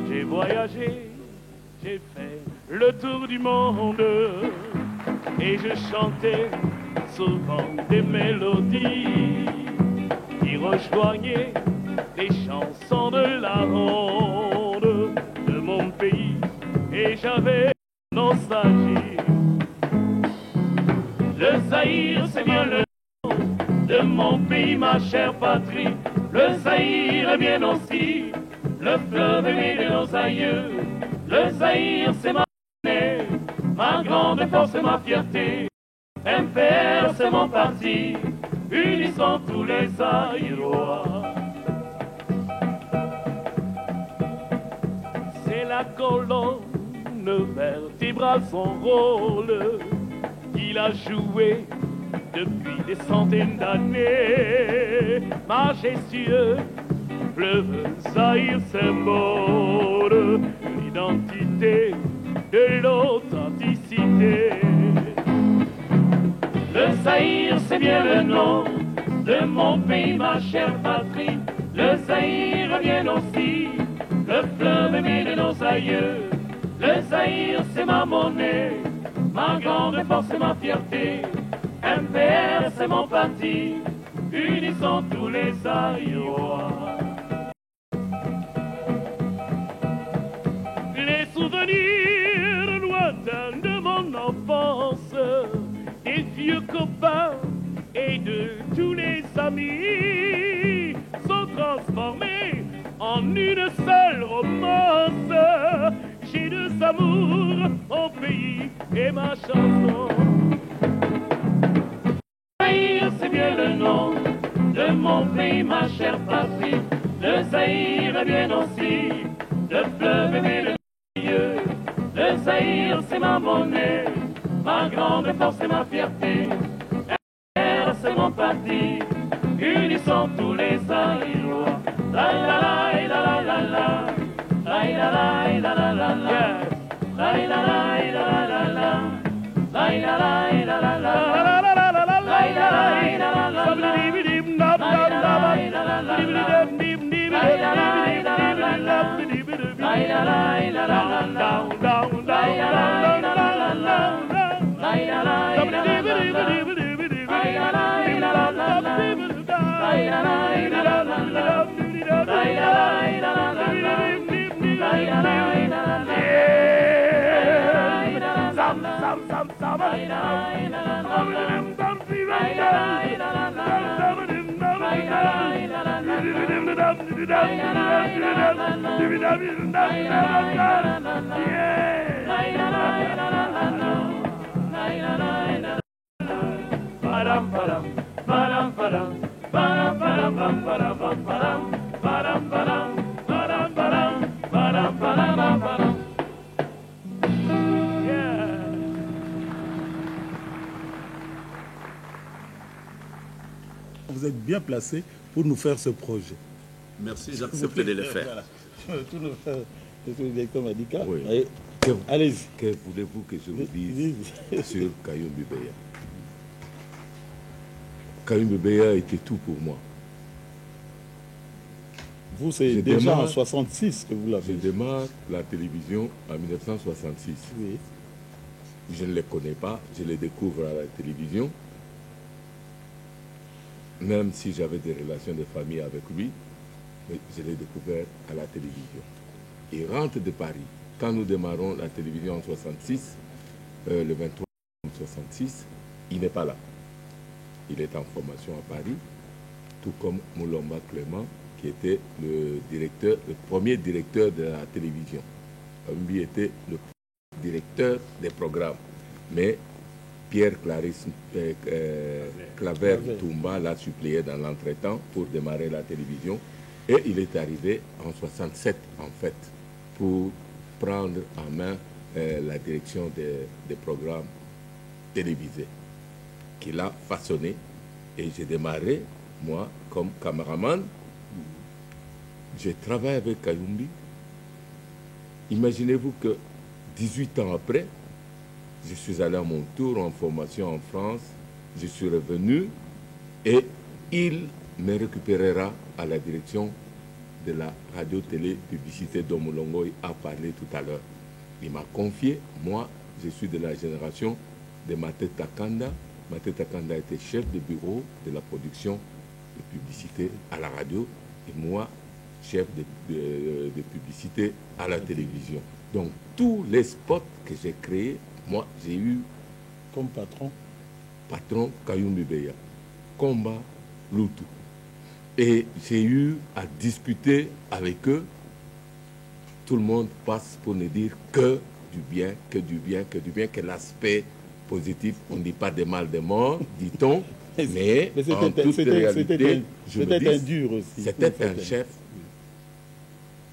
J'ai voyagé, j'ai fait le tour du monde et je chantais souvent des mélodies qui rejoignaient les chansons de la ronde de mon pays et j'avais nostalgie. Le Zaïre, c'est bien le nom de mon pays, ma chère patrie. Le Zaïre est bien aussi le fleuve aimé de nos aïeux. Le Zaïre, c'est ma monnaie, ma grande force et ma fierté. MPR, c'est mon parti, unissons tous les Zaïrois. C'est la colonne vertébrale, son rôle qu'il a joué depuis des centaines d'années. Majestueux, fleuve Zaïre, symbole l'identité de l'authenticité. Le Zaïre, c'est bien le nom de mon pays, ma chère patrie. Le Zaïre est bien aussi le fleuve aimé de nos aïeux. Le Zaïre, c'est ma monnaie, ma grande force et ma fierté. MPR, c'est mon parti, unissons tous les Zaïrois. Les souvenirs lointains de mon enfance, des vieux copains et de tous les amis sont transformés en une seule romance. J'ai deux amours, mon pays et ma chanson. Zaïre, c'est bien le nom de mon pays, ma chère patrie. Le Zaïre est bien aussi le fleuve aimé de nos yeux. Le Zaïre, c'est ma monnaie, ma grande force et ma fierté. MPR, c'est mon parti, unissons tous les Zaïrois. La la la la la la la. La la la la la la la. La la la la la la. La la la la la la. Vous êtes bien placé pour nous faire ce projet. Merci, j'accepte de le faire. Voilà. Tout le directeur m'a dit qu'à... Oui. Allez-y. Que voulez-vous que je vous dise sur Kayumba Beya? Kayumba Beya était tout pour moi. Vous, c'est déjà en 66 que vous l'avez. Je démarre la télévision en 1966. Oui. Je ne les connais pas, je les découvre à la télévision. Même si j'avais des relations de famille avec lui, je l'ai découvert à la télévision. Il rentre de Paris. Quand nous démarrons la télévision en 66, le 23 66, il n'est pas là. Il est en formation à Paris, tout comme Moulomba Clément, qui était le premier directeur de la télévision. Lui était le directeur des programmes. Mais Pierre Clarisse Claver Toumba l'a suppléé dans l'entretemps pour démarrer la télévision. Et il est arrivé en 67, en fait, pour prendre en main la direction des programmes télévisés qu'il a façonné. Et j'ai démarré, moi, comme caméraman. J'ai travaillé avec Kayumbi. Imaginez-vous que 18 ans après, je suis allé à mon tour en formation en France. Je suis revenu et il me récupérera à la direction de la radio-télé-publicité dont Moulongoy a parlé tout à l'heure. Il m'a confié, moi, je suis de la génération de Mateta Kanda. Mateta Kanda était chef de bureau de la production de publicité à la radio et moi, chef de publicité à la télévision. Donc, tous les spots que j'ai créés, moi, j'ai eu comme patron Kayumbi Beya, Combat Loutou. Et j'ai eu à discuter avec eux. Tout le monde passe pour ne dire que du bien, que du bien, que du bien, que l'aspect positif. On ne dit pas de mal, de mort, dit-on. Mais en toute réalité, je me dis, dur aussi. C'était un chef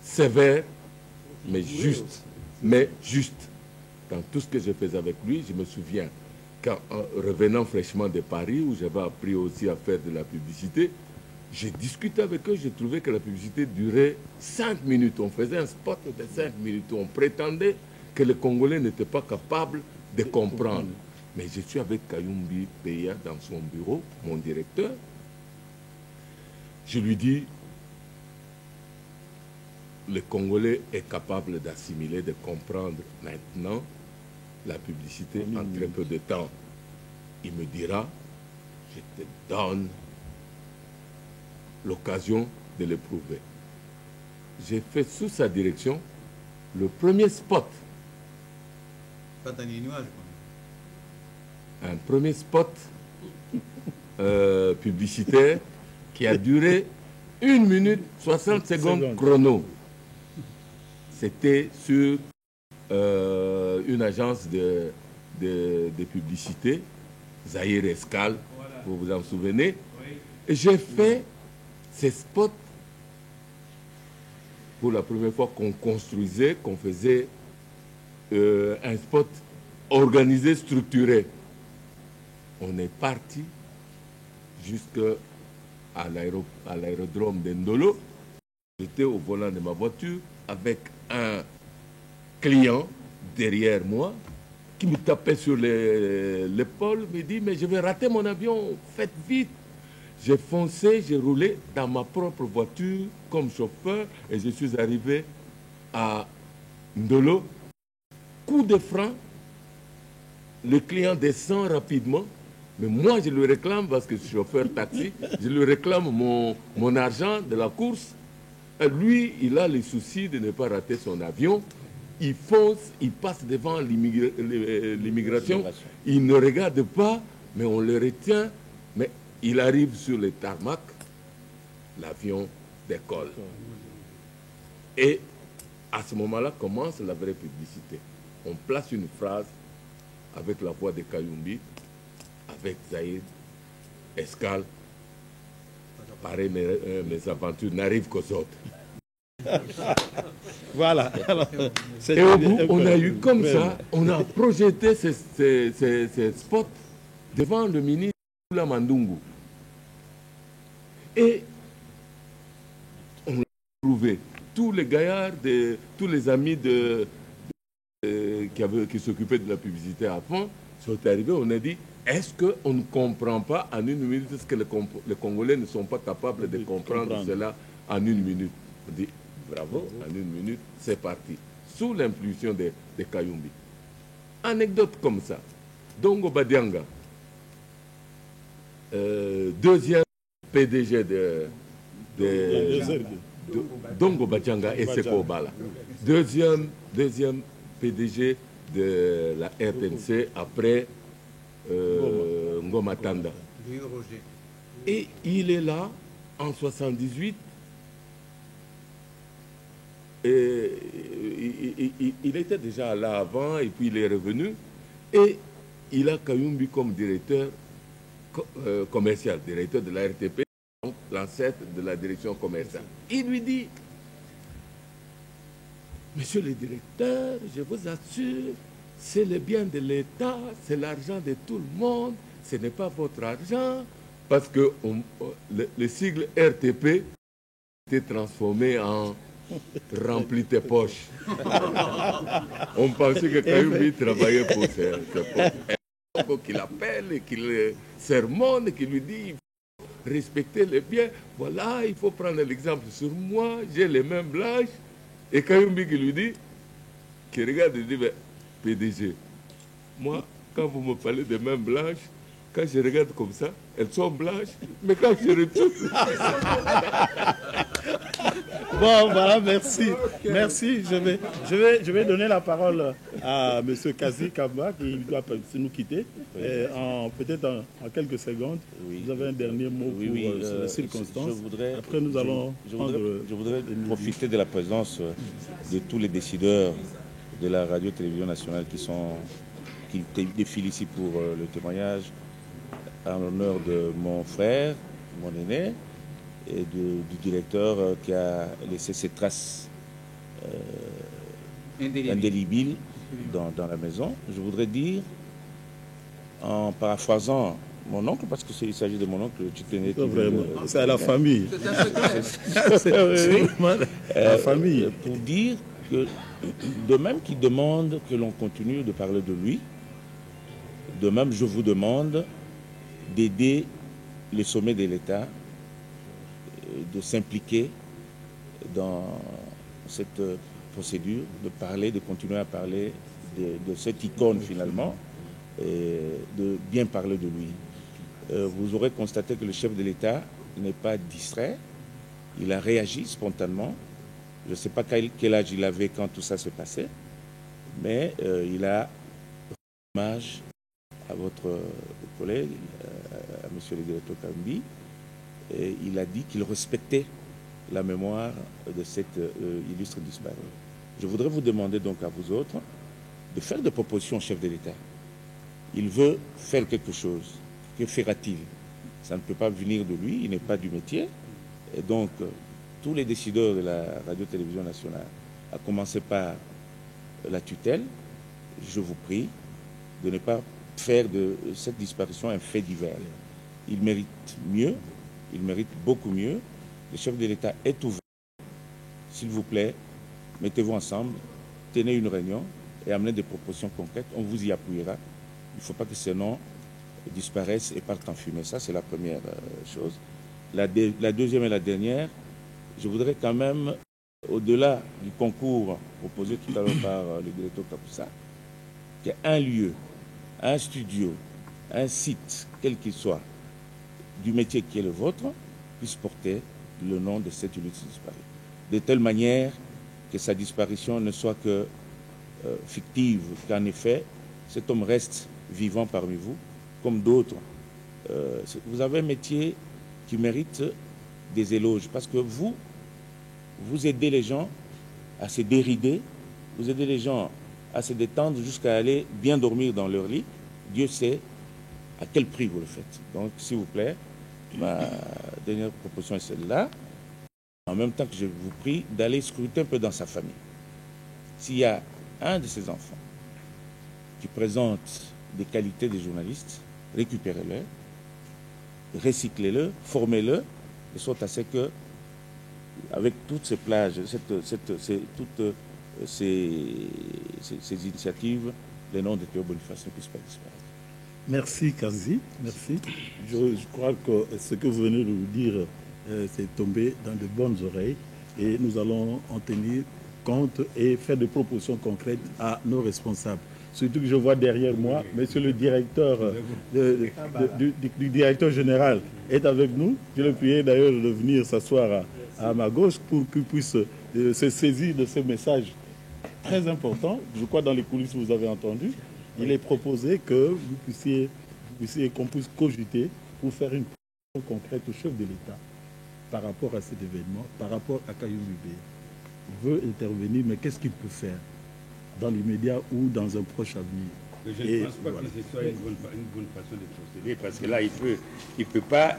sévère, mais juste. Mais juste. Dans tout ce que je faisais avec lui, je me souviens qu'en revenant fraîchement de Paris, où j'avais appris aussi à faire de la publicité, j'ai discuté avec eux, j'ai trouvé que la publicité durait 5 minutes. On faisait un spot de 5 minutes. On prétendait que les Congolais n'étaient pas capables de comprendre. Mais je suis avec Kayumbi Beya dans son bureau, mon directeur. Je lui dis, le Congolais est capable d'assimiler, de comprendre maintenant la publicité en très peu de temps. Il me dira, je te donne l'occasion de l'éprouver. J'ai fait sous sa direction le premier spot. Un premier spot publicitaire qui a duré 1 minute 60 secondes chrono. C'était sur une agence de publicité, Zahir Escal, vous vous en souvenez. Et j'ai fait ces spots pour la première fois qu'on construisait, qu'on faisait un spot organisé, structuré. On est parti jusqu'à l'aérodrome d'Ndolo. J'étais au volant de ma voiture avec un client derrière moi qui me tapait sur l'épaule, me dit, mais je vais rater mon avion, faites vite. J'ai foncé, j'ai roulé dans ma propre voiture comme chauffeur et je suis arrivé à Ndolo. Coup de frein, le client descend rapidement, mais moi je lui réclame, parce que je suis chauffeur taxi, je lui réclame mon argent de la course. Et lui, il a le souci de ne pas rater son avion. Il fonce, il passe devant l'immigration, il ne regarde pas, mais on le retient. Mais il arrive sur le tarmac, l'avion décolle. Et à ce moment-là commence la vraie publicité. On place une phrase avec la voix de Kayumbi, avec Zahir Escal. Pareil, mes aventures n'arrivent qu'aux autres. Voilà. Alors, et au bout, on a eu comme ça, on a projeté ces spots devant le ministre de la Mandungu. Et on a trouvé tous les gaillards, tous les amis qui s'occupaient de la publicité à fond, sont arrivés, on a dit, est-ce qu'on ne comprend pas en 1 minute, est-ce que les Congolais ne sont pas capables de comprendre cela en 1 minute? On dit, bravo, en 1 minute, c'est parti. Sous l'impulsion de Kayumbi. Anecdote comme ça. Dongo Badianga, deuxième PDG de Dongo Badianga et Seko Bala. Deuxième PDG de la RTNC après Ngoma Tanda. Et il est là en 78. Et il était déjà là avant et puis il est revenu. Et il a Kayumbi comme directeur commercial, directeur de la RTP, donc l'ancêtre de la direction commerciale. Il lui dit, monsieur le directeur, je vous assure, c'est le bien de l'État, c'est l'argent de tout le monde, ce n'est pas votre argent, parce que le sigle RTP était transformé en remplis tes poches. On pensait que Kayumbi travaillait pour ses poches. Il faut qu'il appelle, qu'il sermonne, qu'il lui dit respecter les biens. Voilà, il faut prendre l'exemple sur moi, j'ai les mains blanches. Et Kayumbi qui lui dit, qui regarde et dit, PDG, moi, quand vous me parlez de mains blanches, quand je regarde comme ça, elles sont blanches, mais quand je retourne... Bon, voilà, merci. Merci. Je vais donner la parole à M. Kazi Kamba qui doit nous quitter. Peut-être en quelques secondes. Oui. Vous avez un dernier mot pour les circonstances. Après, nous allons je voudrais profiter de la présence de tous les décideurs de la radio-télévision nationale qui défilent ici pour le témoignage en l'honneur de mon frère, mon aîné, et du directeur qui a laissé ses traces indélébiles dans la maison. Je voudrais dire, en paraphrasant mon oncle, parce qu'il s'agit de mon oncle, c'est à la famille. C'est la famille. Pour dire que, de même qu'il demande que l'on continue de parler de lui, de même je vous demande d'aider le sommet de l'État, de s'impliquer dans cette procédure, de continuer à parler de cette icône finalement, et de bien parler de lui. Vous aurez constaté que le chef de l'État n'est pas distrait, il a réagi spontanément. Je ne sais pas quel âge il avait quand tout ça s'est passé, mais il a rendu hommage à votre collègue, à monsieur le directeur Kayumbi, et il a dit qu'il respectait la mémoire de cet illustre disparu. Je voudrais vous demander donc à vous autres de faire des propositions au chef de l'État. Il veut faire quelque chose. Que fera-t-il? Ça ne peut pas venir de lui, il n'est pas du métier. Et donc, tous les décideurs de la radio-télévision nationale, à commencer par la tutelle, je vous prie de ne pas faire de cette disparition un fait divers. Il mérite mieux, il mérite beaucoup mieux. Le chef de l'État est ouvert. S'il vous plaît, mettez-vous ensemble, tenez une réunion et amenez des propositions concrètes. On vous y appuiera. Il ne faut pas que ces noms disparaissent et partent en fumée. Ça, c'est la première chose. La deuxième et la dernière, je voudrais quand même, au-delà du concours proposé tout à l'heure par le directeur Kapoussa, qu'il y ait un lieu, un studio, un site, quel qu'il soit, du métier qui est le vôtre, puisse porter le nom de cet illustre disparu. De telle manière que sa disparition ne soit que fictive, qu'en effet, cet homme reste vivant parmi vous, comme d'autres. Vous avez un métier qui mérite des éloges, parce que vous aidez les gens à se dérider, vous aidez les gens à se détendre jusqu'à aller bien dormir dans leur lit. Dieu sait à quel prix vous le faites. Donc, s'il vous plaît, ma dernière proposition est celle-là. En même temps que je vous prie d'aller scruter un peu dans sa famille. S'il y a un de ses enfants qui présente des qualités de journaliste, récupérez-le, recyclez-le, formez-le, de sorte à ce que, avec toutes ces plages, toutes ces initiatives, les noms de Théo Boniface ne puissent pas disparaître. Merci Kazi, merci. Je crois que ce que vous venez de nous dire, c'est tombé dans de bonnes oreilles et nous allons en tenir compte et faire des propositions concrètes à nos responsables. Surtout que je vois derrière moi, monsieur le directeur du directeur général est avec nous. Je le prie d'ailleurs de venir s'asseoir à ma gauche pour qu'il puisse se saisir de ce message très important. Je crois dans les coulisses vous avez entendu. Il est proposé que qu'on puisse cogiter pour faire une proposition concrète au chef de l'État par rapport à cet événement, par rapport à Kayumbi. Il veut intervenir, mais qu'est-ce qu'il peut faire dans l'immédiat ou dans un proche avenir? Je ne pense pas que ce soit une bonne façon de procéder, parce que là, il peut pas,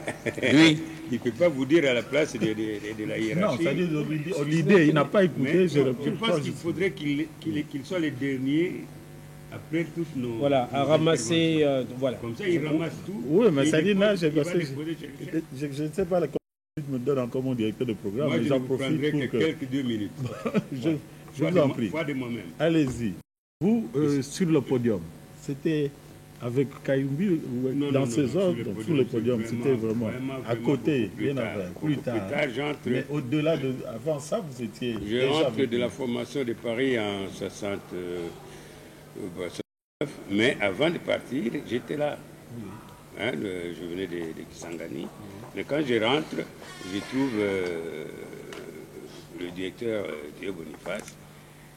il peut pas vous dire à la place de la hiérarchie. Non, c'est-à-dire l'idée, il n'a pas écouté. Je pense qu'il faudrait qu'il soit les derniers après toutes nos... Voilà, à ramasser... voilà. Comme ça, il ramasse tout. Oui, mais ça dit là, je ne sais pas comment me donne encore mon directeur de programme. Moi, mais je vous prendrai quelques 2 minutes. je vous en prie. Allez-y. Vous, sur le podium, c'était avec Kayumbi dans ces ordres, sur le podium, c'était vraiment à côté, bien avant, plus tard. Mais au-delà de... Avant ça, vous étiez... Je rentre de la formation de Paris en 69, mais avant de partir, j'étais là. Hein, je venais de Kisangani. Mais quand je rentre, je trouve le directeur Dieu Boniface.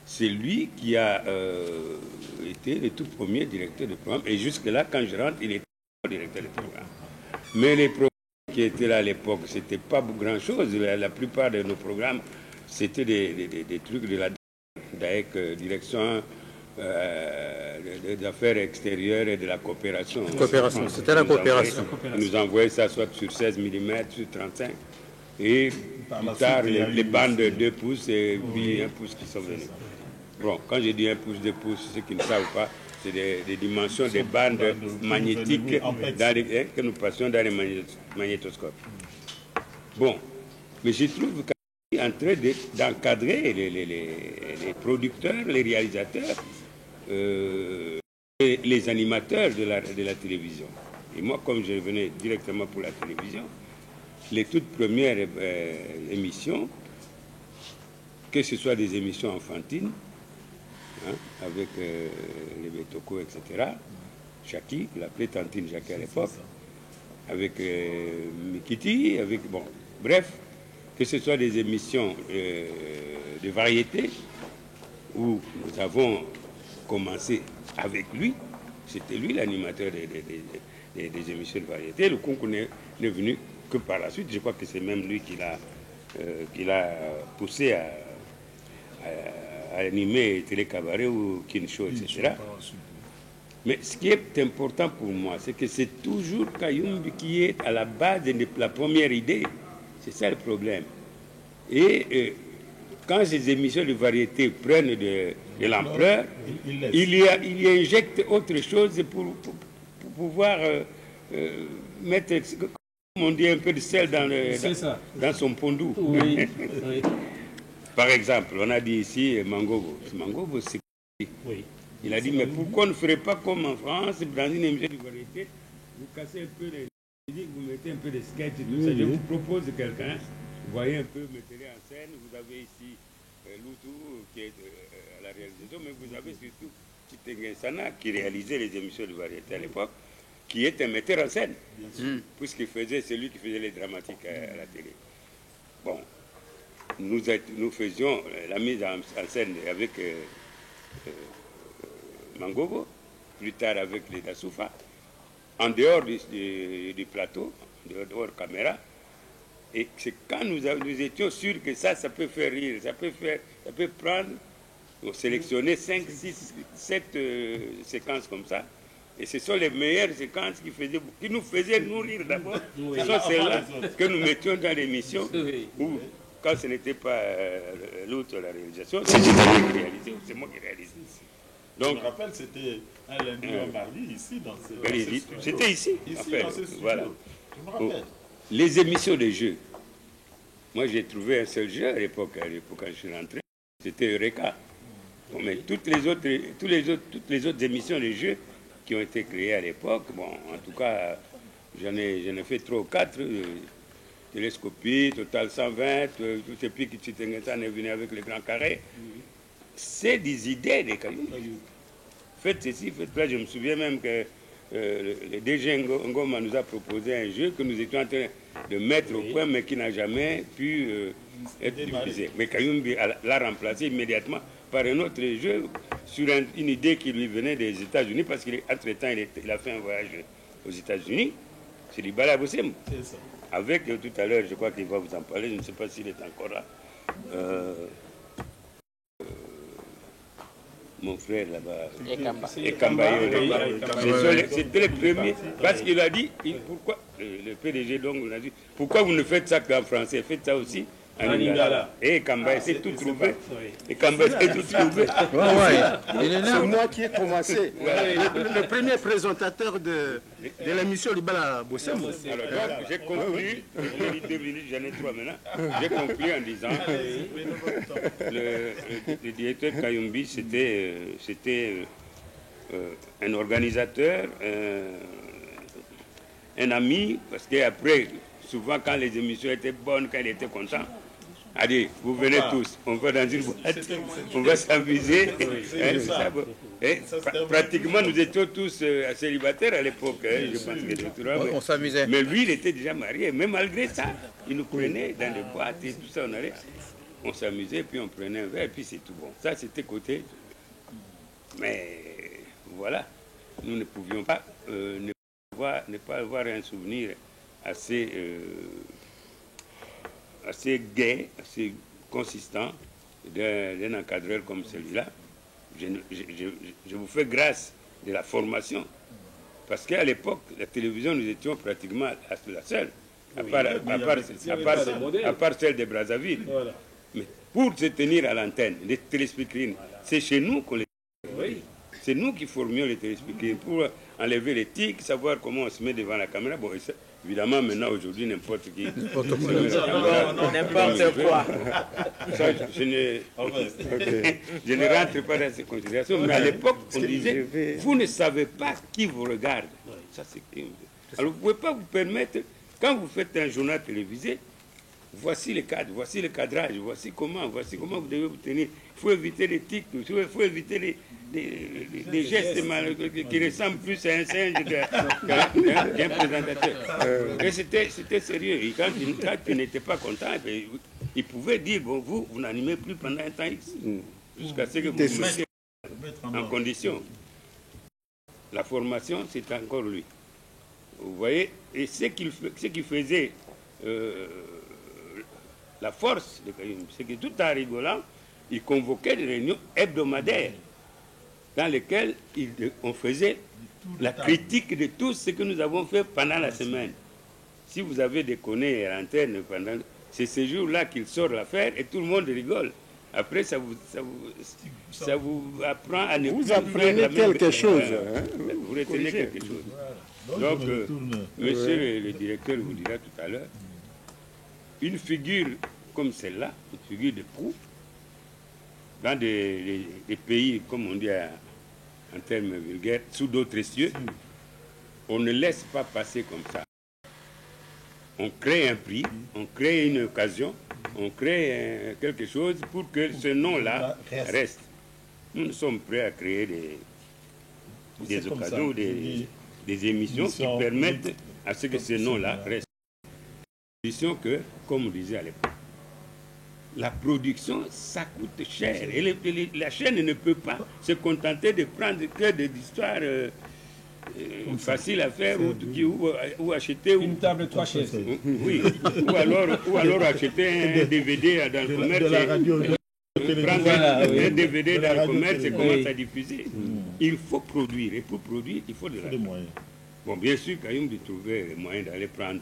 C'est lui qui a été le tout premier directeur de programme. Et jusque-là, quand je rentre, il était directeur de programme. Mais les programmes qui étaient là à l'époque, ce n'était pas grand-chose. La plupart de nos programmes, c'était des trucs de la DAEC, direction des affaires extérieures et de la coopération. Coopération, c'était la coopération. Ils nous envoyaient ça soit sur 16 mm, sur 35. Et plus tard, les bandes de 2 pouces et puis 1 pouce qui sont venus. Bon, quand je dis 1 pouce, 2 pouces, ceux qui ne savent pas, c'est des dimensions des bandes magnétiques que nous passions dans les magnétoscopes. Bon, mais je trouve qu'il est en train d'encadrer les producteurs, les réalisateurs, les animateurs de la télévision. Et moi, comme je venais directement pour la télévision, les toutes premières émissions, que ce soit des émissions enfantines, hein, avec les Betoko, etc., Chaki, il l'appelait Tantine Chaki à l'époque, avec Mikiti, avec, bon, bref, que ce soit des émissions de variété, où nous avons commencé avec lui, c'était lui l'animateur des émissions de variété, le concours n'est venu que par la suite. Je crois que c'est même lui qui l'a poussé à animer Télé Cabaret ou Kinshow, etc. Mais ce qui est important pour moi, c'est que c'est toujours Kayumbi qui est à la base de la première idée. C'est ça le problème. Et quand ces émissions de variété prennent de l'ampleur, il y injecte autre chose pour pouvoir mettre, comme on dit, un peu de sel dans son pondou. Oui. Oui. Par exemple, on a dit ici Mangobo. Mangobo, c'est... Oui. Il a dit, mais pourquoi on ne ferait pas comme en France, dans une émission de variété, vous cassez un peu les musiques, vous mettez un peu de sketch et tout ça. Je vous propose quelqu'un, vous voyez un peu, mettez-les en scène. Vous avez ici Loutou qui est à la réalisation, mais vous avez surtout Chitenge Sana qui réalisait les émissions de variété à l'époque, qui est un metteur en scène, puisqu'il faisait, c'est lui qui faisait les dramatiques à la télé. Bon, nous faisions la mise en scène avec Mangobo, plus tard avec les Dassoufa, en dehors du plateau, en dehors caméra. Et c'est quand nous étions sûrs que ça peut faire rire, ça peut prendre, sélectionner 5, 6, 7 séquences comme ça. Et ce sont les meilleures séquences qui nous faisaient nous rire d'abord. Oui. Ce sont celles-là que nous mettions dans l'émission, où, quand ce n'était pas l'autre la réalisation, c'est moi qui réalisais ou c'est moi qui réalisais. Donc, je me rappelle, c'était un lundi ou un mardi ici dans ce... C'était ici, en fait, dans ce studio. voilà. Je me rappelle. Les émissions de jeux. Moi, j'ai trouvé un seul jeu à l'époque quand je suis rentré. C'était Eureka. Bon, mais toutes les autres émissions de jeux qui ont été créées à l'époque, bon, en tout cas, j'en ai fait 3 ou 4. Télescopie, Total 120, tout ce pic qui est venu avec les grands carrés. C'est des idées des Kayumbi. Faites ceci, faites cela. Je me souviens même que le DG Ngoma nous a proposé un jeu que nous étions en train de mettre au point, mais qui n'a jamais pu être diffusé. Mais Kayumbi l'a remplacé immédiatement par un autre jeu sur une idée qui lui venait des États-Unis, parce qu'entre-temps, il a fait un voyage aux États-Unis. C'est Libala Boussem. C'est ça. Avec, tout à l'heure, je crois qu'il va vous en parler, je ne sais pas s'il est encore là. mon frère là-bas, Et c'était le premier, parce qu'il a dit, pourquoi, le PDG donc, on a dit, pourquoi vous ne faites ça qu'en français, faites ça aussi en lingala. Et Kamba s'est tout trouvé. Et Kamba s'est tout trouvé. C'est moi qui ai commencé. Le premier présentateur de l'émission Libala Bossem. Alors donc, j'ai conclu, j'ai 2 minutes, j'en ai 3 maintenant. J'ai conclu en disant, le directeur Kayumbi, c'était un organisateur, un ami, parce qu'après, souvent quand les émissions étaient bonnes, quand il était content, allez, vous venez tous, on va dans une boîte, on va s'amuser. Pratiquement, nous étions tous célibataires à l'époque. Je pense que on s'amusait. Mais lui, il était déjà marié. Mais malgré ça, il nous prenait dans les boîtes et tout ça. On s'amusait, puis on prenait un verre, puis c'est tout bon. Ça, c'était côté. Mais voilà, nous ne pouvions pas ne pas avoir un souvenir assez gai, assez consistant d'un encadreur comme celui-là. Je vous fais grâce de la formation, parce qu'à l'époque, la télévision, nous étions pratiquement la seule, à part celle de Brazzaville. Voilà. Mais pour se tenir à l'antenne, les téléspectateurs, c'est chez nous qu'on les... C'est nous qui formions les téléspectateurs pour enlever les tics, savoir comment on se met devant la caméra. Bon, évidemment, maintenant, aujourd'hui, n'importe qui. N'importe quoi. Ça, je ne rentre pas dans ces considérations. Mais à l'époque, on disait, vous ne savez pas qui vous regarde. Ça, c'est... Alors, vous ne pouvez pas vous permettre, quand vous faites un journal télévisé, voici le cadre, voici le cadrage, voici comment vous devez vous tenir. Il faut éviter les tics, il faut éviter les gestes qui ressemblent plus à un singe qu'un présentateur. Et c'était sérieux. Et quand il n'était pas content, il pouvait dire, bon, vous n'animez plus pendant un temps X, jusqu'à ce que vous vous mettiez en condition. La formation, c'est encore lui. Vous voyez, et ce qu'il faisait... la force de Kayumbi, c'est que tout en rigolant, il convoquait des réunions hebdomadaires dans lesquelles on faisait la critique de tout ce que nous avons fait pendant la semaine. Si vous avez déconné à l'antenne pendant... C'est ce jour-là qu'il sort l'affaire et tout le monde rigole. Après, ça vous apprend à ne plus... Vous apprenez quelque chose. Vous retenez quelque chose. Donc, monsieur le directeur vous dira tout à l'heure, une figure comme celle-là, une figure de proue, dans des pays, comme on dit en termes vulgaires, sous d'autres cieux, on ne laisse pas passer comme ça. On crée un prix, on crée une occasion, on crée quelque chose pour que ce nom-là reste. Nous sommes prêts à créer des occasions, des émissions qui permettent à ce que ce nom-là reste. Que, comme on disait à l'époque, la production, ça coûte cher. Et la chaîne ne peut pas se contenter de prendre que des histoires faciles à faire ou acheter... Une table, 3 chaises. Oui, ou alors acheter un DVD dans le commerce. Prendre un DVD dans le commerce et commencer à diffuser. Il faut produire. Et pour produire, il faut de l'argent. Bon, bien sûr, Kayumbi trouvait le moyen d'aller prendre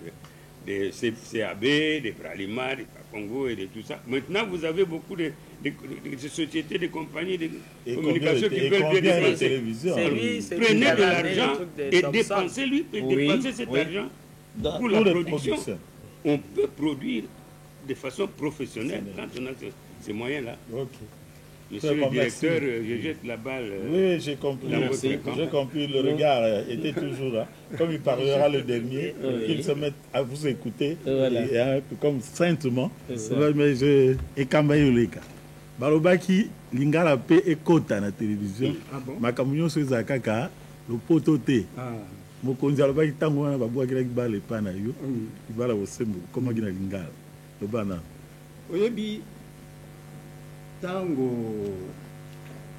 des CAB, des Bralima, des Congo et de tout ça. Maintenant, vous avez beaucoup de sociétés, de compagnies de communication qui veulent bien dépenser. Prenez de l'argent et dépensez-lui, dépensez cet argent pour la production. On peut produire de façon professionnelle quand on a ces moyens-là. Monsieur le directeur, je jette la balle. Oui, j'ai compris. J'ai compris. Le regard était toujours là. Comme il parlera le dernier, qu'il se mette à vous écouter, et comme saintement. Mais je... Et Kambayoleka. Balobaki, Lingala P et Kota na télévision. Makamunyo Seza Kaka, le pototé. Mokonzi alobaki tango wana babwaki la kibala epana yo. Kibala osembo, comment gina Lingala. Le bana. Oyebi. Tango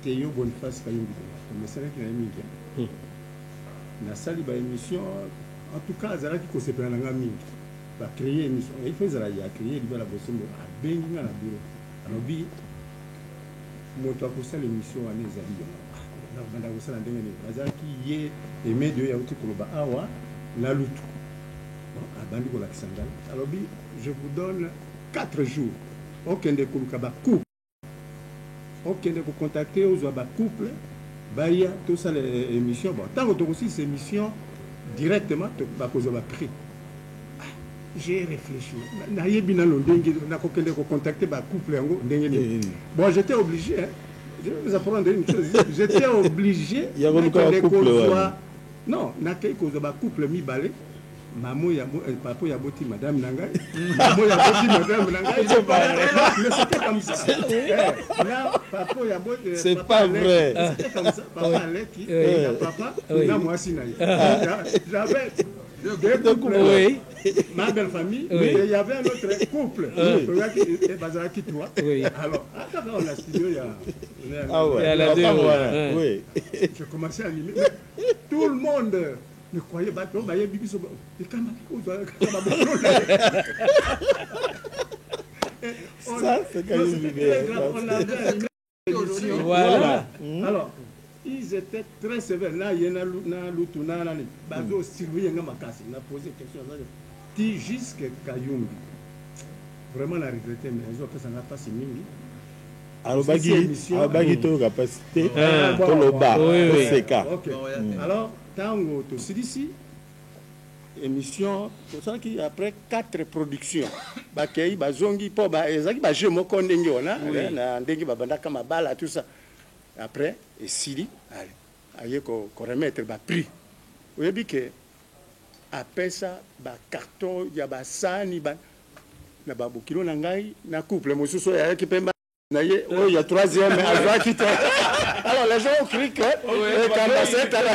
Keyo Boniface Kayumbi, comme ça qui a mis na sali ba émission, en tout cas azala qui se prend nga mingi ba créer émission il faut zala ya créer libala bosembo a benga na bureau alobi moto akosala émission wana ezali yo na banda kosala ndenge nini azalaki ye emedio yauti koloba awa na lutu abandi kolakisa ngai alobi je vous donne 4 jours okende koluka bacouple okende kocontacte ozwa bacouple baya tosala émission bon ntango tokosilisa émission directement bakozwa baprix. J'ai réfléchi. Nayebi nano ndenge nakokende kocontacter bacouple yango ndenge nini. Bon, j'étais obligé, hein. Je vais vous apprendre une chose. J'étais obligé de kozwa. Non, nakei kozwa bacouple mibale. Maman ya papa ya boti madame nangai. Maman ya boti madame nangai. C'est pas vrai. Mais c'était comme ça. Là, papa ya boti. C'est pas vrai. C'était comme ça. Papa Leki, papa, na moi sinaï. J'avais deux couples. Oui. Ma belle famille, mais il y avait un autre couple. Bazaraki toi. Alors, on a studio il y a. Ah ouais. Oui. Je commençais à limer. Tout le monde ne croyait pas qu'on voyait Bibi Soba. Et quand ça, c'est quand on avait une émission. Voilà. Alors, ils étaient très sévères. Là, il y a un loutuna, bazo surveiller ma casse. On a posé question. Ti jusqu'à Kayumbi. Vraiment, la regretté, mais ils ont fait ça n'a pas si mingi. Alors, bagi to capacité pour le bas, c'est ça. Ok. Alors, tango to sidisi émission tout ça qui après 4 productions. Bakei bazongi po ba ezaki ba jeu moko ndenge ona na ndenge ba banda kama bala tout ça. Après et sili allez ko remettre ba prix. Vous avez que après ça ba carton ya ba sani ba na ba bokilo na ngai na couple mosusu ya kipemba na ye oh il y a 3e azwa kito. Alors les gens crient que quand c'est à la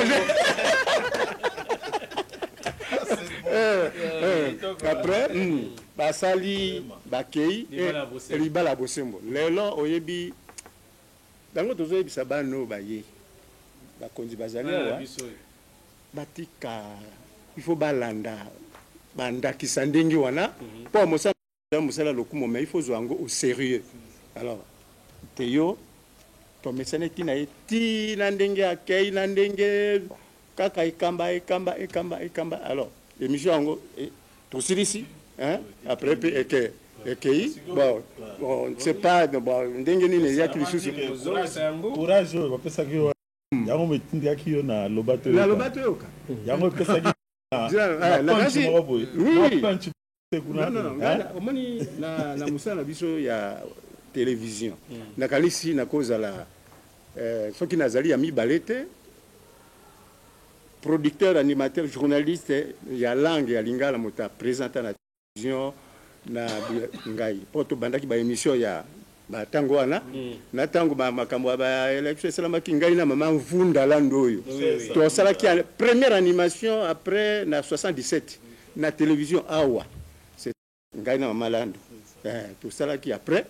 après basali bakei ribala bosembo lelo oyebi dango tozoyebisa bano baye bakonzi bazali wa batika il faut balanda bandakisa ndenge wana po mosala lokumo mais il faut zwango au sérieux. Alors teyo to mesane tina eti na ndenge akei na ndenge kaka ikamba. Alors l'émission ango tout ici hein après et bon c'est pas bon ndenge nini ya kilisusu courage on peut ça que yango metinda ki yo na lobato yoka yango pesa ki non omoni na musala biso ya télévision na kalisi na cause la soki nazali ya mibalete producteur, animateur, journaliste, il y a langue, il y a lingala, mota présenté à la télévision, na ngai. Poto bandaki ba émission ya ba tango wana, na tango ba makambo ba élection selama ki ngai na maman vunda landoyo. To sala ki première animation après na 77 na télévision awa. C'est ngai na maman lando. To sala ki après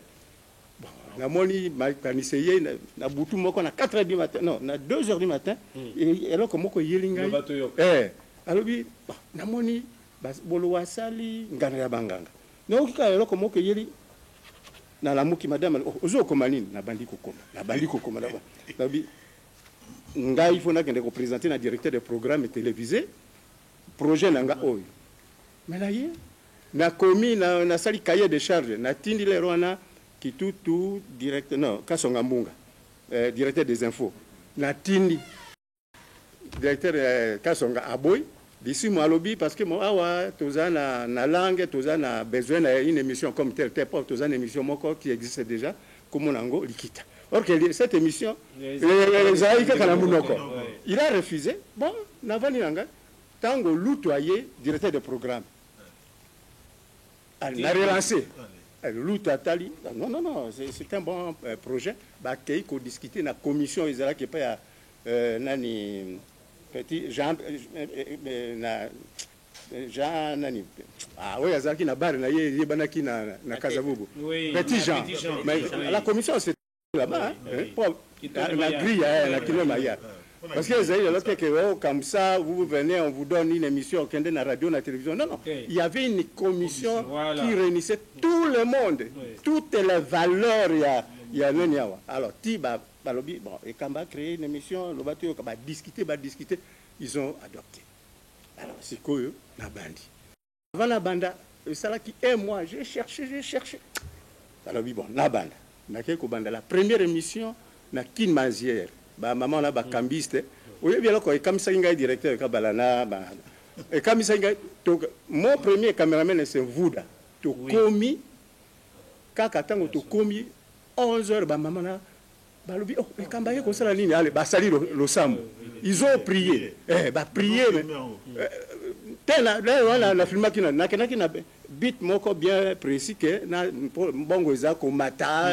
la moni kaniseye na butu moko na 4h du matin non na 2h du matin et là comme ko yelinga alobi na moni bolo wasali ngana ya banganga no kika là comme ko yeli na la muki madame ozo komanini na bandi kokoma là alobi ngai il faut na kende ko présenter na directeur de programme télévisé projet nanga oyo mais là yé na komi na sali cahier de charge na tindi le rona Kitutu directeur non Kasonga Mbunga directeur des infos na tindi directeur Kasonga Aboy d'ici moi lobby parce que moi awa tozana na langue tozana besoin d'une émission comme telle pas tozana une émission moko qui existe déjà comme nango likita or que cette émission il a refusé bon navani nanga tango lutoyer directeur de programme a relancé Louta Tali, non, c'est un bon projet. Qui a discuté dans la commission, ils ont qui pas nani petit Jean nani ah oui, Azaki na bar na ye banaki na Kazavubu. Petit Jean. Mais la commission c'est là-bas la grille la kilomaya. Parce que vous avez comme ça, vous venez, on vous donne une émission qui est dans la radio, dans la télévision. Non, il y avait une commission qui réunissait tout le monde, toutes les valeurs il y a un yawa. Alors, Balobi, bon, et quand on va créer une émission, on va discuter, ils ont adopté. Alors, c'est quoi eux? La bandi. Avant la bande, c'est là qui est moi, j'ai cherché. Balobi, bon, la bande. La première émission, na Kin Mazière, maman là, cambiste. Oui, bien là, comme ça, il y a un directeur, et comme ça, mon premier caméraman, c'est Vouda. Tu commis, quand tu commis, 11 heures, maman là, oh, mais quand comme ça, la ligne, allez, salir le sambo. Ils ont prié. Prié, la film qui n'a bit moko bien précis que na mbongo ezako mata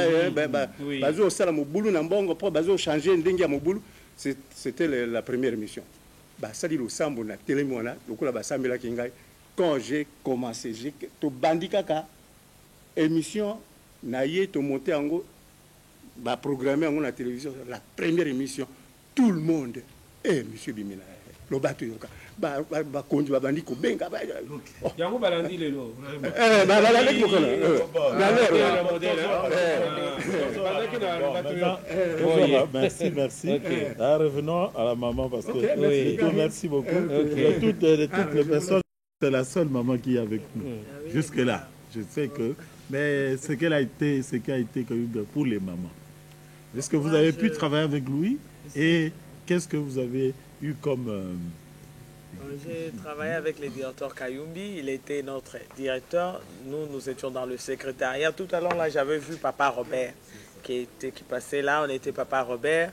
bazo sala mobulu na mbongo pour bazo changer ndenge ya mobulu. C'était la première émission. Sali lo sambo na télémona lokola basambela kingai. Quand j'ai commencé, j'ai to bandikaka émission na yé to monter en go programmer en la télévision la première émission tout le monde monsieur Bimina lo bato yoka konji babandi ko benga yango balandi lelo merci. Revenons à la maman parce que merci beaucoup. Toutes les personnes, c'est la seule maman qui est avec nous jusque là. Je sais que mais ce qui a été pour les mamans. Est-ce que vous avez pu travailler avec lui et qu'est-ce que vous avez eu comme... J'ai travaillé avec le directeur Kayumbi, il était notre directeur. Nous étions dans le secrétariat. Tout à l'heure, là, j'avais vu Papa Robert qui passait là. On était Papa Robert,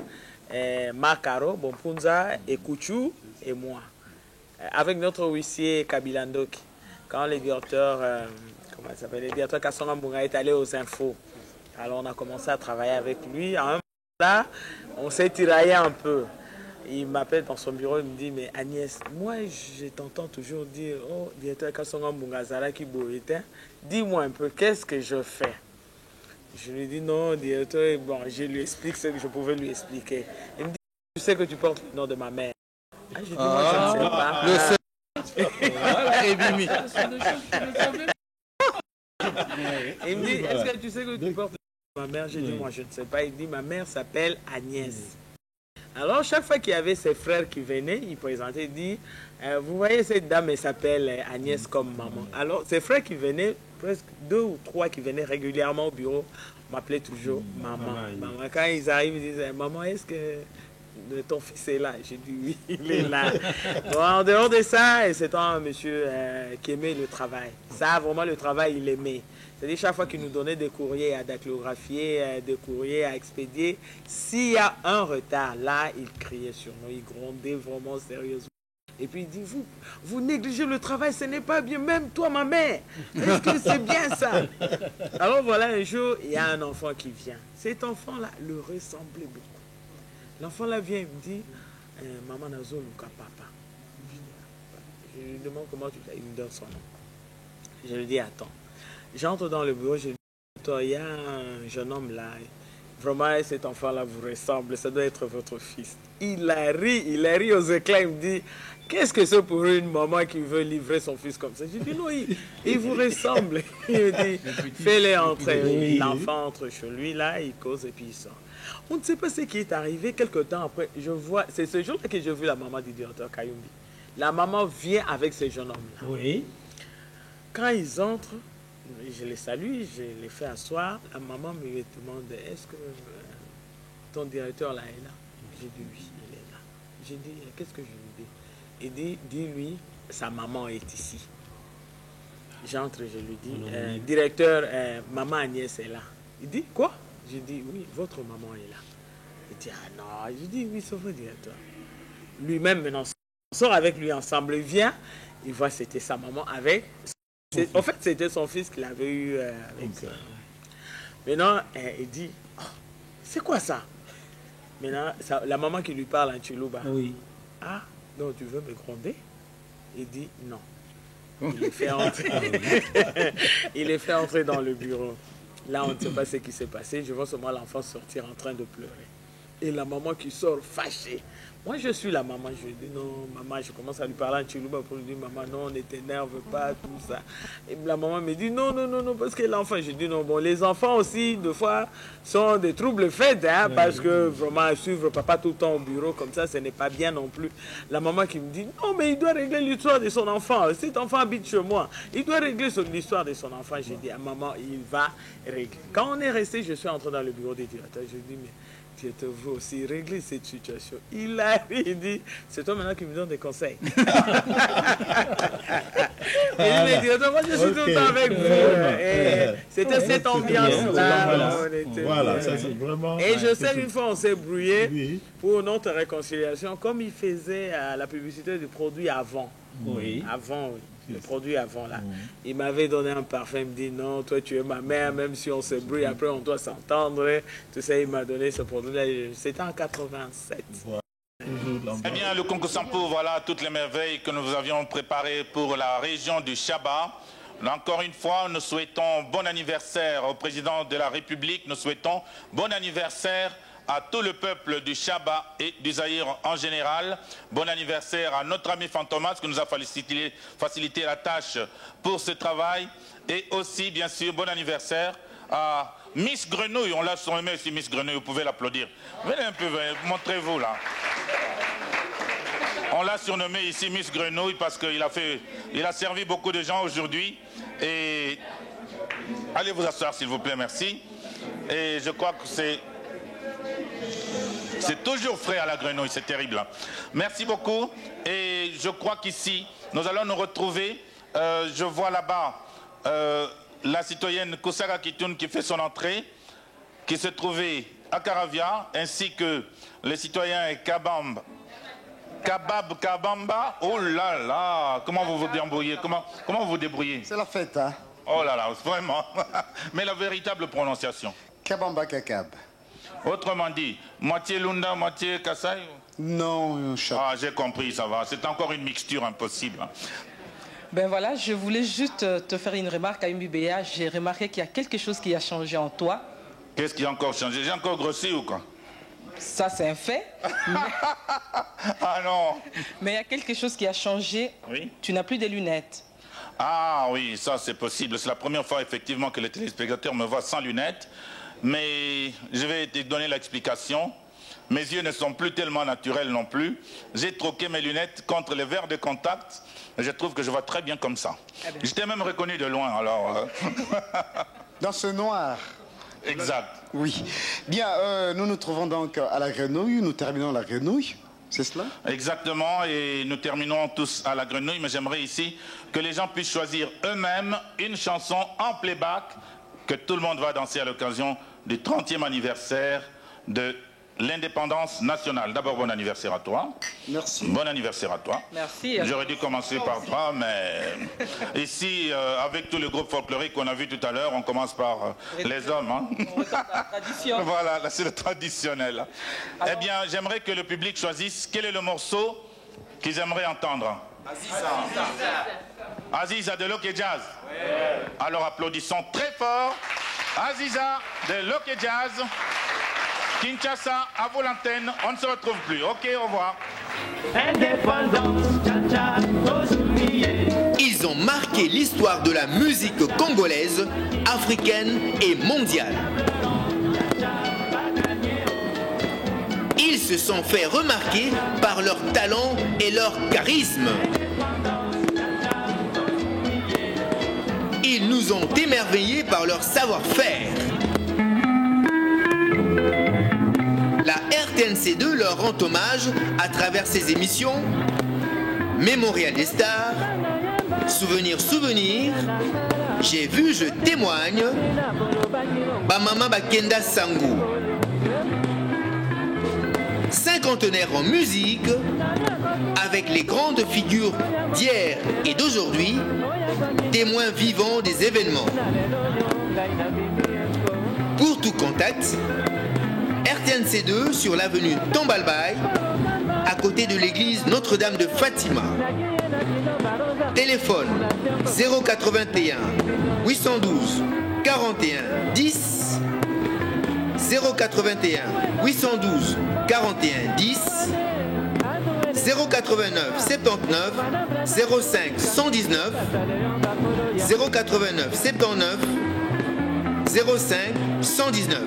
Makaro, Bonpunza, et Kouchou et moi. Avec notre huissier Kabilandoki. Quand le directeur, le directeur Kassonga Mbunga est allé aux infos. Alors on a commencé à travailler avec lui. À un moment là, on s'est tiraillé un peu. Il m'appelle dans son bureau, il me dit, mais Agnès, moi je t'entends toujours dire, oh, directeur Kassonga Mbunga Zara qui boite, dis-moi un peu, qu'est-ce que je fais? Je lui dis, non, directeur, bon, je lui explique ce que je pouvais lui expliquer. Il me dit, tu sais que tu portes le nom de ma mère. Je dis, moi je ne sais pas. Il me dit, est-ce que tu sais que tu portes ma mère? J'ai dit, moi je ne sais pas. Il dit, ma mère s'appelle Agnès. Alors chaque fois qu'il y avait ses frères qui venaient, il présentait, il dit, vous voyez cette dame, elle s'appelle Agnès comme maman. Alors ses frères qui venaient, presque 2 ou 3 qui venaient régulièrement au bureau, m'appelaient toujours maman. Maman. Quand ils arrivent, ils disent, maman, est-ce que ton fils est là? J'ai dit oui, il est là. Bon, en dehors de ça, c'est un monsieur qui aimait le travail. Ça, vraiment, le travail, il aimait. C'est-à-dire, chaque fois qu'il nous donnait des courriers à dactylographier, des courriers à expédier, s'il y a un retard, là, il criait sur nous, il grondait vraiment sérieusement. Et puis il dit, vous négligez le travail, ce n'est pas bien, même toi, ma mère. Est-ce que c'est bien ça? Alors voilà, un jour, il y a un enfant qui vient. Cet enfant-là le ressemblait beaucoup. L'enfant là vient, il me dit, maman Nazo Luka papa. Je lui demande comment tu t'as, il me donne son nom. Je lui dis, attends. J'entre dans le bureau, je lui dis, il y a un jeune homme là. Vraiment, cet enfant-là vous ressemble, ça doit être votre fils. Il a ri aux éclats, il me dit, qu'est-ce que c'est pour une maman qui veut livrer son fils comme ça? Je dis, non, il vous ressemble. Il me dit, fais-le entrer. L'enfant entre chez lui, là, il cause et puis il sort. On ne sait pas ce qui est arrivé. Quelque temps après, je vois, c'est ce jour-là que j'ai vu la maman du directeur Kayumbi. La maman vient avec ce jeune homme-là. Oui. Quand ils entrent, je les salue, je les fais asseoir. La maman me demande, est-ce que ton directeur là est là? J'ai dit oui, il est là. J'ai dit, qu'est-ce que je lui dis? Il dit, dis-lui, sa maman est ici. J'entre, je lui dis, directeur, maman Agnès est là. Il dit, quoi? J'ai dit, oui, votre maman est là. Il dit, ah non. Je dis, oui, c'est votre directeur. Lui-même, maintenant, on sort avec lui ensemble. Il vient, il voit, c'était sa maman avec... En fait, c'était son fils qu'il avait eu avec ça. Maintenant, il dit, oh, c'est quoi ça? Maintenant, la maman qui lui parle en Chiluba. Oui. Ah, donc tu veux me gronder? Il dit, non. Il les fait entrer. Il les fait entrer dans le bureau. Là, on ne sait pas ce qui s'est passé. Je vois seulement l'enfant sortir en train de pleurer. Et la maman qui sort fâchée. Moi, je suis la maman. Je dis non, maman, je commence à lui parler en Chiluba pour lui dire, maman, non, ne t'énerve pas, tout ça. Et la maman me dit, non, non, non, non, parce que l'enfant, je dis non, bon, les enfants aussi, des fois, sont des troubles faits, hein, parce que vraiment, suivre papa tout le temps au bureau, comme ça, ce n'est pas bien non plus. La maman qui me dit, non, mais il doit régler l'histoire de son enfant. Cet enfant habite chez moi. Il doit régler l'histoire de son enfant. J'ai dit à maman, il va régler. Quand on est resté, je suis entré dans le bureau des directeurs. Je dis, mais je te veux aussi régler cette situation. Il a dit, c'est toi maintenant qui me donne des conseils. Et il me dit, moi je suis tout le temps avec vous. C'était cette ambiance-là. Voilà, ça c'est vraiment... Et je sais qu'une fois on s'est brouillé pour notre réconciliation, comme il faisait la publicité du produit avant. Oui. Avant, oui. Le produit avant là. Il m'avait donné un parfum, il me dit non, toi tu es ma mère, même si on se brouille, après on doit s'entendre. Tout ça, il m'a donné ce produit-là. C'était en 87. Voilà. Eh bien, le concours Sampo, voilà toutes les merveilles que nous avions préparées pour la région du Chaba. Encore une fois, nous souhaitons bon anniversaire au président de la République. Nous souhaitons bon anniversaire à tout le peuple du Chaba et du Zaïre en général. Bon anniversaire à notre ami Fantomas qui nous a facilité la tâche pour ce travail. Et aussi, bien sûr, bon anniversaire à Miss Grenouille. On l'a surnommé aussi Miss Grenouille, vous pouvez l'applaudir. Venez un peu, montrez-vous là. On l'a surnommé ici Miss Grenouille parce qu'il a servi beaucoup de gens aujourd'hui. Et allez vous asseoir s'il vous plaît, merci. Et je crois que c'est toujours frais à la grenouille, c'est terrible. Merci beaucoup. Et je crois qu'ici, nous allons nous retrouver. Je vois là-bas la citoyenne Kusara Kitoun qui fait son entrée, qui se trouvait à Caravia, ainsi que les citoyens Kabamba. Kabamba, oh là là, comment vous vous débrouillez? Comment vous vous débrouillez? C'est la fête, hein? Oh là là, vraiment. Mais la véritable prononciation. Kabamba Kakab. Autrement dit, moitié Lunda, moitié Kassai? Non, Ah, j'ai compris, ça va. C'est encore une mixture impossible. Ben voilà, je voulais juste te faire une remarque à Mbibéa. J'ai remarqué qu'il y a quelque chose qui a changé en toi. Qu'est-ce qui a encore changé? J'ai encore grossi ou quoi? Ça, c'est un fait. Ah non! Mais il y a quelque chose qui a changé. Oui. Tu n'as plus de lunettes. Ah oui, ça c'est possible. C'est la première fois effectivement que les téléspectateurs me voient sans lunettes. Mais je vais te donner l'explication. Mes yeux ne sont plus tellement naturels non plus. J'ai troqué mes lunettes contre les verres de contact. Et je trouve que je vois très bien comme ça. Je t'ai même reconnu de loin, alors... Dans ce noir. Exact. Oui. Bien, nous nous trouvons donc à la Grenouille. Nous terminons la Grenouille. C'est cela? Exactement, et nous terminons tous à la Grenouille. Mais j'aimerais ici que les gens puissent choisir eux-mêmes une chanson en playback que tout le monde va danser à l'occasion du 30e anniversaire de l'indépendance nationale. D'abord, bon anniversaire à toi. Merci. Bon anniversaire à toi. Merci. J'aurais dû commencer par toi, mais ici, avec tout le groupe folklorique qu'on a vu tout à l'heure, on commence par les hommes. Hein. Tradition. Voilà, là c'est le traditionnel. Alors... Eh bien, j'aimerais que le public choisisse quel est le morceau qu'ils aimeraient entendre. Aziza. Aziza de Loké Jazz. Ouais. Alors applaudissons très fort Aziza de Loké Jazz. Kinshasa, à vous l'antenne, on ne se retrouve plus. Ok, au revoir. Ils ont marqué l'histoire de la musique congolaise, africaine et mondiale. Ils se sont fait remarquer par leur talent et leur charisme. Ils nous ont émerveillés par leur savoir-faire. La RTNC2 leur rend hommage à travers ses émissions Mémorial des stars, Souvenir, J'ai vu, je témoigne, Bamama Bakenda Sangou. Cinquantenaire en musique, avec les grandes figures d'hier et d'aujourd'hui, témoins vivants des événements. Pour tout contact, RTNC2 sur l'avenue Tambalbaye, à côté de l'église Notre-Dame de Fatima. Téléphone 081 812 41 10 081 812 41 10, 089 79 05 119, 089 79 05 119.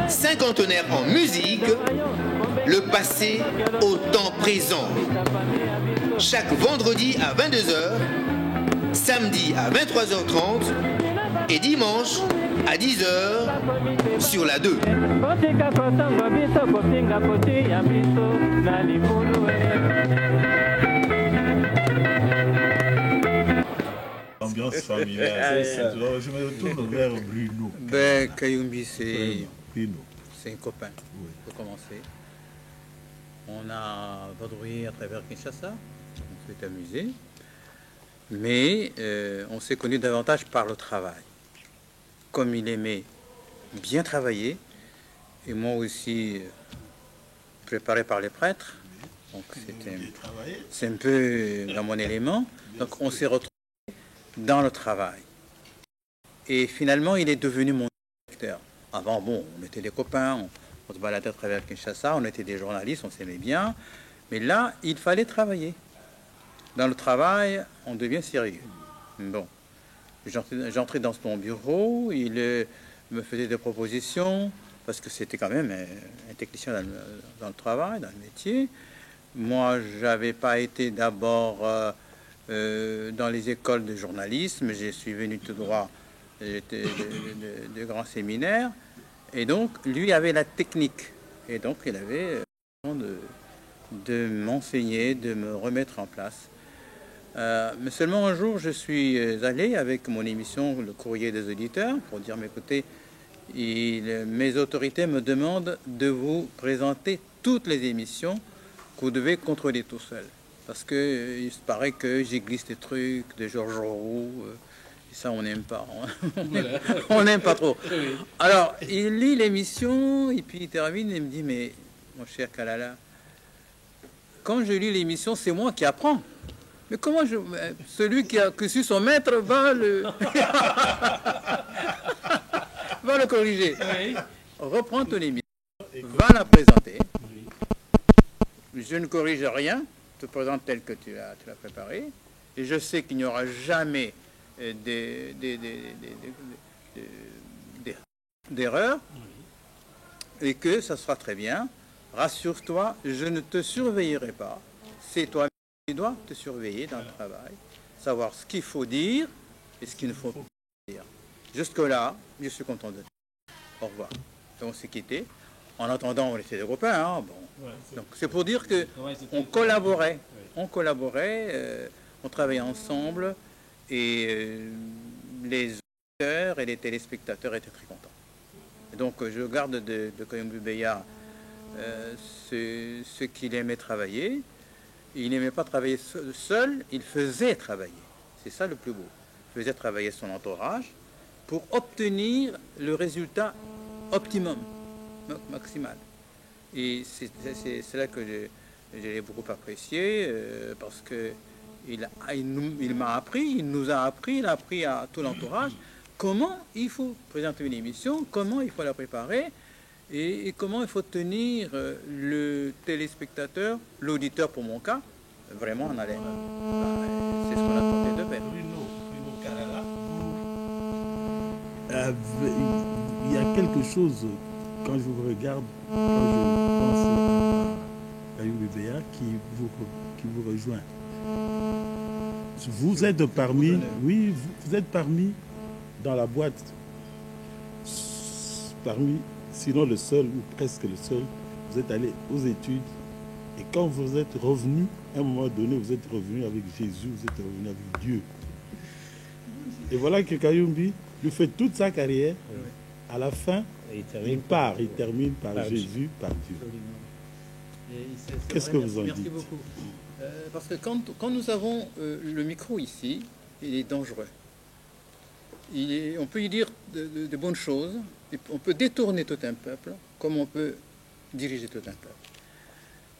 Cinquantenaire en musique, le passé au temps présent. Chaque vendredi à 22h, samedi à 23h30 et dimanche à 10h sur la 2. Ambiance familiale. Je me retourne vers Bruno. Ben, Kayumbi, c'est un copain, oui. pour commencer. On a vadrouillé à travers Kinshasa, on s'est amusé, mais on s'est connu davantage par le travail. Comme il aimait bien travailler, et moi aussi préparé par les prêtres, donc c'est un peu dans mon élément, donc on s'est retrouvés dans le travail. Et finalement, il est devenu mon directeur. Avant, bon, on était des copains, on se baladait à travers Kinshasa, on était des journalistes, on s'aimait bien. Mais là, il fallait travailler. Dans le travail, on devient sérieux. Bon, j'entrais dans son bureau, il me faisait des propositions, parce que c'était quand même un technicien dans le travail, dans le métier. Moi, je n'avais pas été d'abord dans les écoles de journalisme, je suis venu tout droit de grands séminaires, et donc lui avait la technique, et donc il avait de m'enseigner, de me remettre en place. Mais seulement un jour, je suis allé avec mon émission Le Courrier des auditeurs pour dire, mais écoutez, mes autorités me demandent de vous présenter toutes les émissions que vous devez contrôler tout seul. Parce que il se paraît que j'ai glissé des trucs de Georges Roux, et ça on n'aime pas. On n'aime pas trop. Alors, il lit l'émission, et puis il termine et me dit, mais mon cher Kalala, quand je lis l'émission, c'est moi qui apprends. Mais comment celui qui a su son maître va le va le corriger. Reprends ton émission, va la présenter. Je ne corrige rien, te présente tel que tu l'as préparé, et je sais qu'il n'y aura jamais d'erreur, et que ça sera très bien. Rassure-toi, je ne te surveillerai pas. C'est toi qui dois te surveiller dans le travail, savoir ce qu'il faut dire et ce qu'il ne faut pas dire. Jusque-là, je suis content de toi. Au revoir. Donc on s'est quitté. En attendant, on était des copains. Hein, bon. Donc c'est pour dire que on collaborait. On collaborait, on travaillait ensemble, et les auditeurs et les téléspectateurs étaient très contents. Et donc je garde de Kayumbi Beya ce qu'il aimait travailler. Il n'aimait pas travailler seul, il faisait travailler. C'est ça le plus beau. Il faisait travailler son entourage pour obtenir le résultat optimum, maximal. Et c'est là que je l'ai beaucoup apprécié, parce que il m'a appris, il nous a appris, il a appris à tout l'entourage comment il faut présenter une émission, comment il faut la préparer, et comment il faut tenir le téléspectateur, l'auditeur pour mon cas, vraiment en haleine. C'est ce qu'on a tenté de faire. Il y a quelque chose, quand je vous regarde, quand je pense à Kayumbi Beya, qui vous rejoint. Vous êtes parmi, oui, vous êtes parmi dans la boîte, parmi, sinon le seul, ou presque le seul, vous êtes allé aux études, et quand vous êtes revenu, à un moment donné, vous êtes revenu avec Jésus, vous êtes revenu avec Dieu. Et voilà que Kayumbi lui fait toute sa carrière, à la fin, il termine par Jésus, par Dieu. Qu'est-ce que vous en dites? Merci beaucoup. Parce que quand nous avons le micro ici, il est dangereux. On peut y dire de bonnes choses, on peut détourner tout un peuple, comme on peut diriger tout un peuple.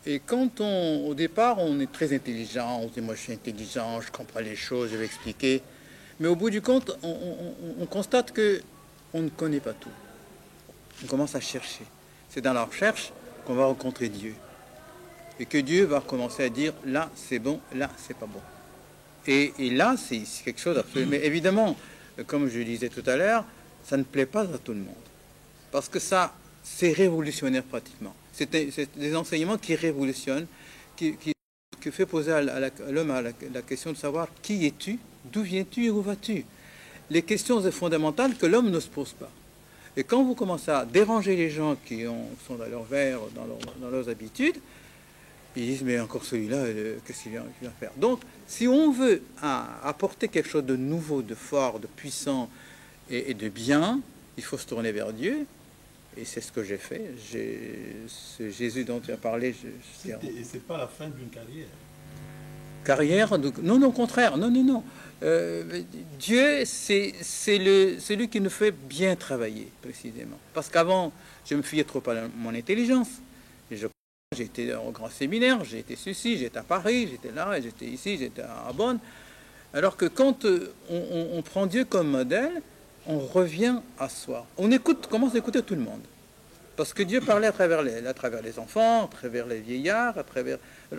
Et quand au départ, on est très intelligent, on dit moi je suis intelligent, je comprends les choses, je vais expliquer. Mais au bout du compte, on constate que on ne connaît pas tout. On commence à chercher. C'est dans la recherche qu'on va rencontrer Dieu. Et que Dieu va commencer à dire, là c'est bon, là c'est pas bon. Et là, c'est quelque chose d'absolu. Mais évidemment, comme je disais tout à l'heure, ça ne plaît pas à tout le monde. Parce que ça, c'est révolutionnaire pratiquement. C'est des enseignements qui révolutionnent, qui fait poser à l'homme la question de savoir qui es-tu, d'où viens-tu et où vas-tu. Les questions fondamentales que l'homme ne se pose pas. Et quand vous commencez à déranger les gens qui sont dans leur verre, dans leurs habitudes, ils disent, mais encore celui-là, qu'est-ce qu'il vient faire? Donc, si on veut apporter quelque chose de nouveau, de fort, de puissant et de bien, il faut se tourner vers Dieu. Et c'est ce que j'ai fait. Ce Jésus dont tu as parlé... Et c'est pas la fin d'une carrière. Carrière? Non, au contraire. Non. Dieu, c'est celui qui nous fait bien travailler, précisément. Parce qu'avant, je me fiais trop à mon intelligence. J'ai été au grand séminaire, j'ai été ceci, j'étais à Paris, j'étais là, j'étais ici, j'étais à Bonn. Alors que quand on prend Dieu comme modèle, on revient à soi. On commence à écouter tout le monde. Parce que Dieu parlait à travers les enfants, à travers les vieillards,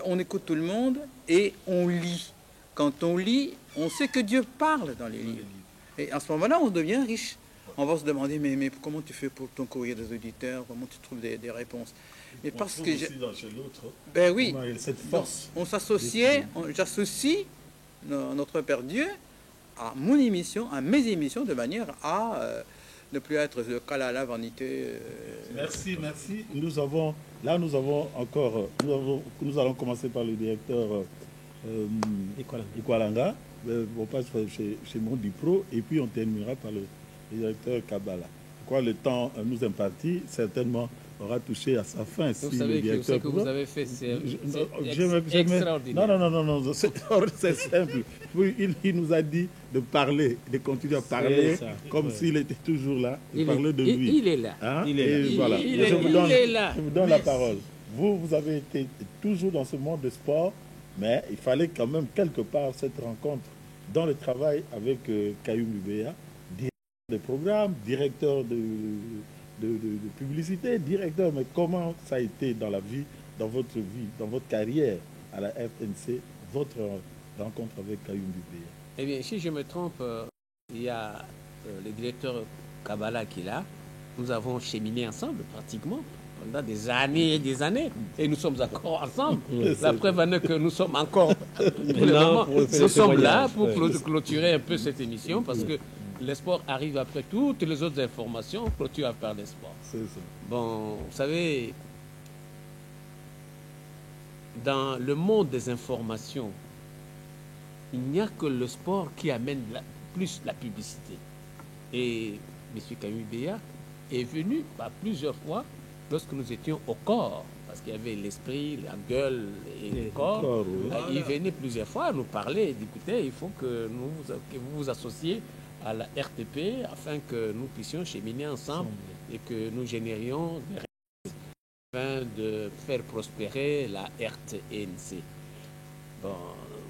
on écoute tout le monde et on lit. Quand on lit, on sait que Dieu parle dans les livres. Et à ce moment-là, on devient riche. On va se demander, mais comment tu fais pour ton courrier des auditeurs? Comment tu trouves des réponses? Mais parce que ben oui, cette force. On s'associait, j'associe notre Père Dieu à mon émission, à mes émissions, de manière à ne plus être le calala vanité. Merci. Nous allons commencer par le directeur Ikwalanga. On passe chez Mondi Pro et puis on terminera par le directeur Kabbalah. Le temps nous imparti certainement aura touché à sa fin. Vous savez que ce que vous avez fait, c'est extraordinaire. Non, c'est simple. Il nous a dit de parler, de continuer à parler comme s'il était toujours là, de parler de lui. Il est là. Hein? Il est là. Voilà. Je vous donne la parole. Vous avez été toujours dans ce monde de sport, mais il fallait quand même quelque part cette rencontre dans le travail avec Kayum Ubea, de programme, directeur de publicité, directeur, mais comment ça a été dans la vie, dans votre carrière à la FNC, votre rencontre avec Kayum Ubea? Eh bien, si je me trompe, il y a le directeur Kabbalah qui est là. Nous avons cheminé ensemble pratiquement pendant des années et des années, et nous sommes encore ensemble. La preuve en est que nous sommes encore nous sommes là pour clôturer un peu cette émission, parce que le sport arrive après toutes les autres informations, clôture par les sports. Bon, vous savez, dans le monde des informations, il n'y a que le sport qui amène plus la publicité. Et M. Kayum Ubea est venu plusieurs fois lorsque nous étions au corps, parce qu'il y avait l'esprit, la gueule et le corps. Il venait plusieurs fois nous parler et dit, écoutez, il faut que vous vous associez à la RTP afin que nous puissions cheminer ensemble et que nous générions des ressources afin de faire prospérer la RTNC. Bon,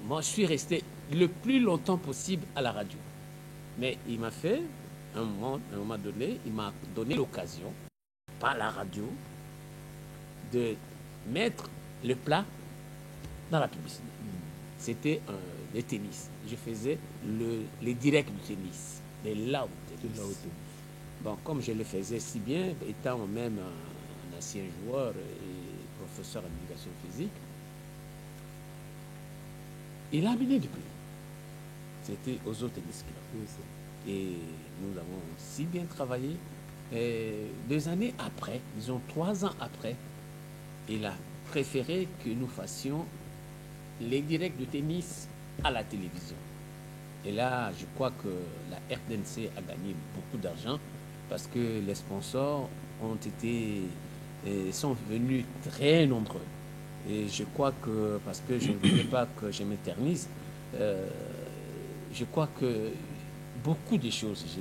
moi, je suis resté le plus longtemps possible à la radio. Mais il m'a fait, à un moment donné, il m'a donné l'occasion, par la radio, de mettre le plat dans la publicité. C'était le tennis. Je faisais les directs du tennis, les live tennis. Bon, comme je le faisais si bien, étant même un ancien joueur et professeur en éducation physique, il a amené du plus. C'était aux autres tennis clubs. Et nous avons si bien travaillé. Et 2 années après, disons 3 ans après, il a préféré que nous fassions les directs de tennis à la télévision. Et là, je crois que la RTNC a gagné beaucoup d'argent parce que les sponsors sont venus très nombreux. Et je crois que, parce que je ne voulais pas que je m'éternise, je crois que beaucoup de choses, je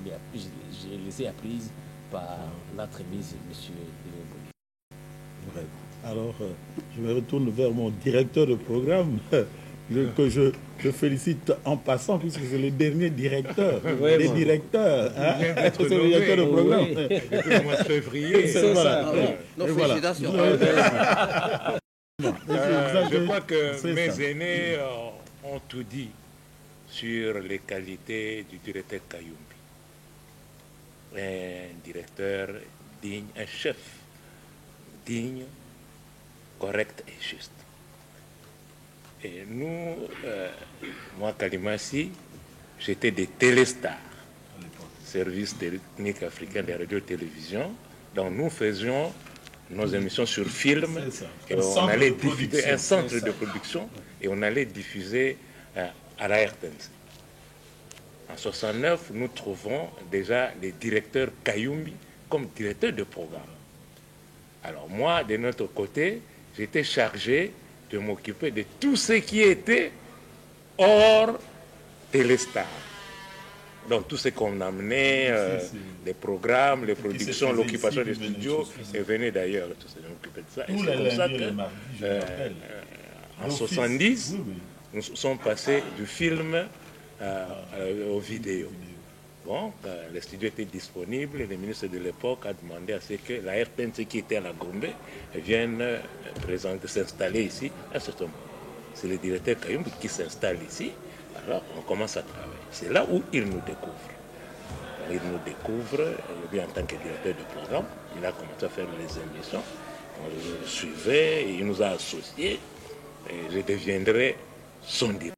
les ai apprises par l'entremise de M. Léopold. Alors, je me retourne vers mon directeur de programme, que je félicite en passant, puisque c'est le dernier directeur des directeurs. Il vient d'être C'est le directeur de programme. Depuis le mois de février. C'est voilà. Non, félicitations. Je crois que mes aînés ont tout dit sur les qualités du directeur Kayumbi. Un directeur digne, un chef digne, correct et juste. Et nous, moi, Kalimassi, j'étais des télestars, service technique africain de radio-télévision. Donc nous faisions nos émissions sur film, et on allait diffuser un centre de production, et on allait diffuser à la RTNC. En 69, nous trouvons déjà les directeurs Kayumbi comme directeur de programme. Alors moi, de notre côté, j'étais chargé de m'occuper de tout ce qui était hors Téléstar. Donc tout ce qu'on amenait, les programmes, les productions, l'occupation des studios, et venait d'ailleurs, tout ça, m'occuper de ça. Et c'est comme ça que, en 70, nous sommes passés du film aux vidéos. Bon, les studios étaient disponibles, le ministre de l'époque a demandé à ce que la RTNC qui était à la Gombe vienne s'installer ici à ce moment. C'est le directeur Kayumbi qui s'installe ici, alors on commence à travailler. C'est là où il nous découvre. Il nous découvre, lui en tant que directeur de programme, il a commencé à faire les émissions, on le suivait, et il nous a associés, et je deviendrai son directeur.